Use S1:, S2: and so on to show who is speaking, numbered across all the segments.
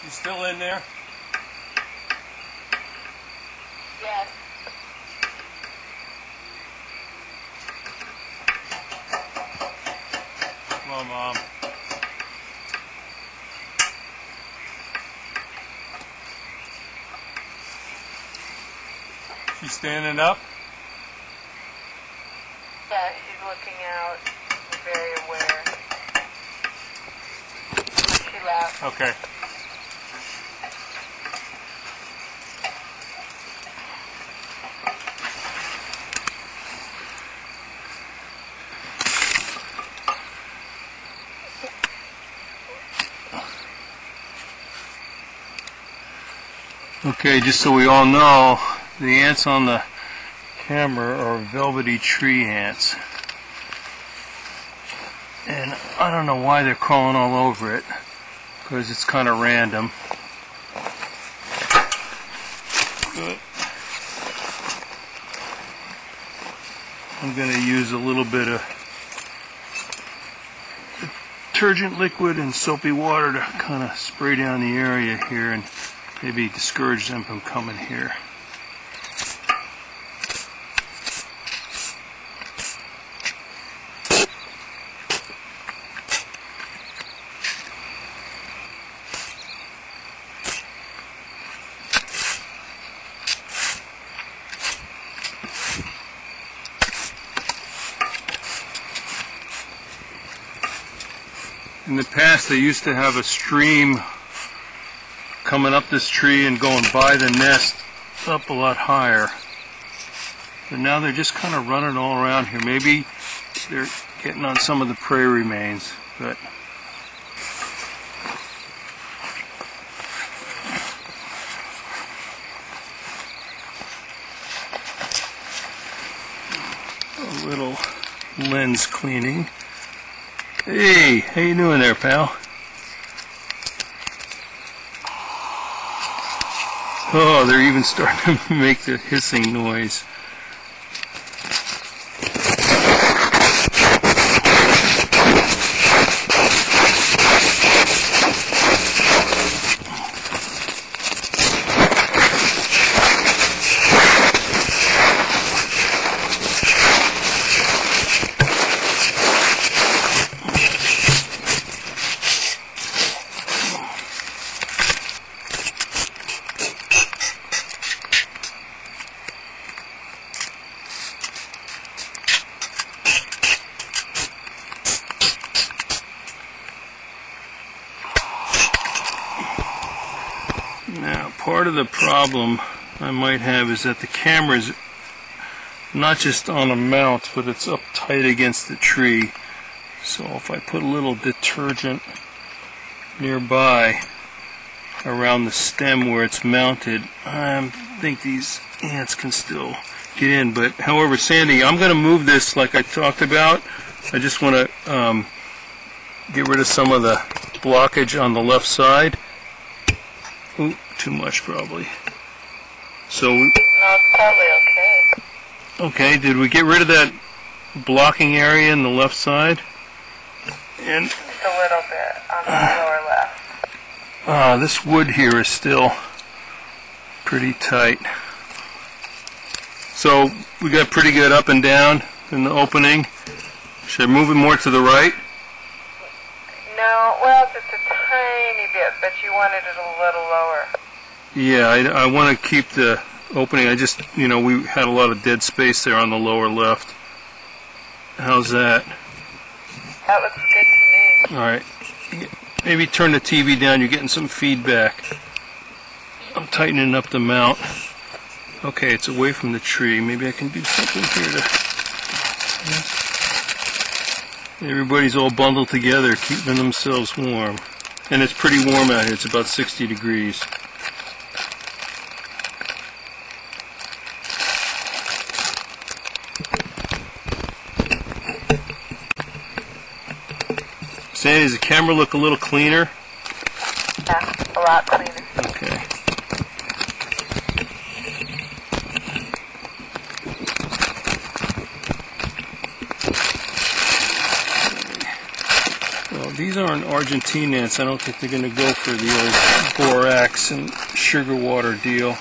S1: You still in there?
S2: Yes.
S1: Come on, Mom. She's standing up?
S2: Yeah, she's looking out. She's very aware. She left.
S1: Okay. Okay, just so we all know, the ants on the camera are velvety tree ants. And I don't know why they're crawling all over it, because it's kind of random. But I'm going to use a little bit of detergent liquid and soapy water to kind of spray down the area here and maybe discourage them from coming here. In the past, they used to have a stream coming up this tree and going by the nest up a lot higher. But now they're just kind of running all around here. Maybe they're getting on some of the prey remains, but a little lens cleaning. Hey, how you doing there, pal? Oh, they're even starting to make the hissing noise. Now, part of the problem I might have is that the camera's not just on a mount, but it's up tight against the tree. So if I put a little detergent nearby around the stem where it's mounted, I think these ants can still get in. But however, Sandy, I'm going to move this like I talked about. I just want to get rid of some of the blockage on the left side. Ooh, too much probably. So
S2: no, it's probably okay.
S1: Okay, did we get rid of that blocking area in the left side? And
S2: just a little bit on the lower left.
S1: This wood here is still pretty tight. So we got pretty good up and down in the opening. Should I move it more to the right?
S2: No, well, just a tiny bit, but you wanted it a little lower.
S1: Yeah, I want to keep the opening. I just, we had a lot of dead space there on the lower left. How's that?
S2: That looks good to me.
S1: Alright. Maybe turn the TV down. You're getting some feedback. I'm tightening up the mount. Okay, it's away from the tree. Maybe I can do something here to... Everybody's all bundled together, keeping themselves warm. And it's pretty warm out here. It's about 60 degrees. Sandy, does the camera look a little cleaner?
S2: Yeah, a lot cleaner.
S1: Okay. Well, these aren't Argentine ants. I don't think they're going to go for the old borax and sugar water deal.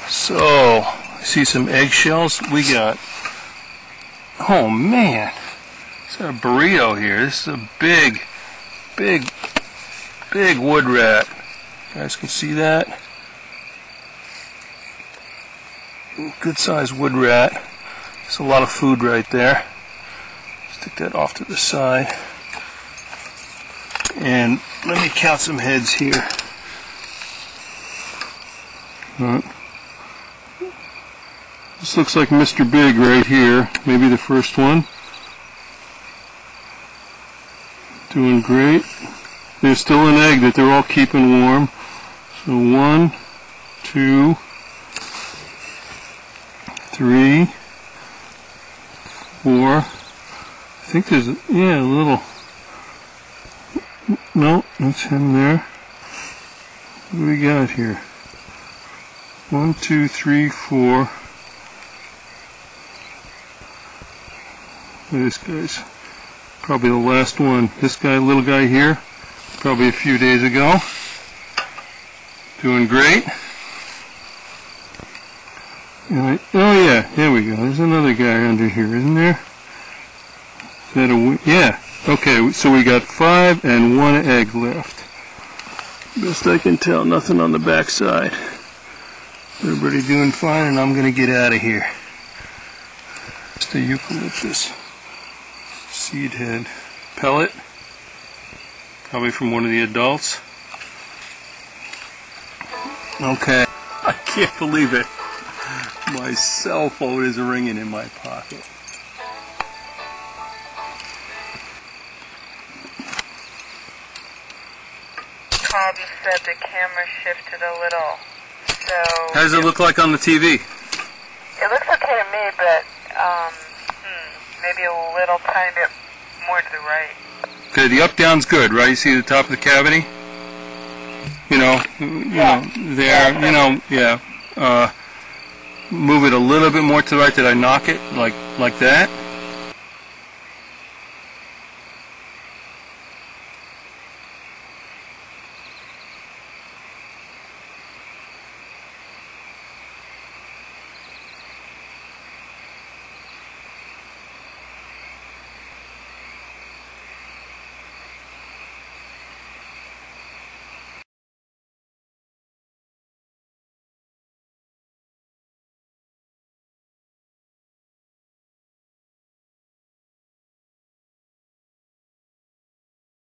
S1: So, I see some eggshells. We got, oh man, it's a burrito here. This is a big wood rat. You guys can see that? Good sized wood rat. There's a lot of food right there. Stick that off to the side. And let me count some heads here. This looks like Mr. Big right here. Maybe the first one. Doing great. There's still an egg that they're all keeping warm. So 1, 2, 3, 4. I think there's a little. No, that's him there. What do we got here? 1, 2, 3, 4. This guy's probably the last one. This guy, little guy here, probably a few days ago. Doing great. And oh yeah, there we go. There's another guy under here, isn't there? Is that a, yeah. Okay, so we got 5 and 1 egg left. Best I can tell, nothing on the back side. Everybody doing fine, and I'm going to get out of here. Just a eucalyptus seed head pellet, probably from one of the adults. Okay, I can't believe it. My cell phone is ringing in my pocket.
S2: Bob, you said the camera shifted a little, so...
S1: How does it look like on the TV?
S2: It looks okay to me, but maybe a little tiny bit more to the right.
S1: Okay, the up-down's good, right? You see the top of the cavity? You know, there, you know, yeah. Move it a little bit more to the right. Did I knock it like that?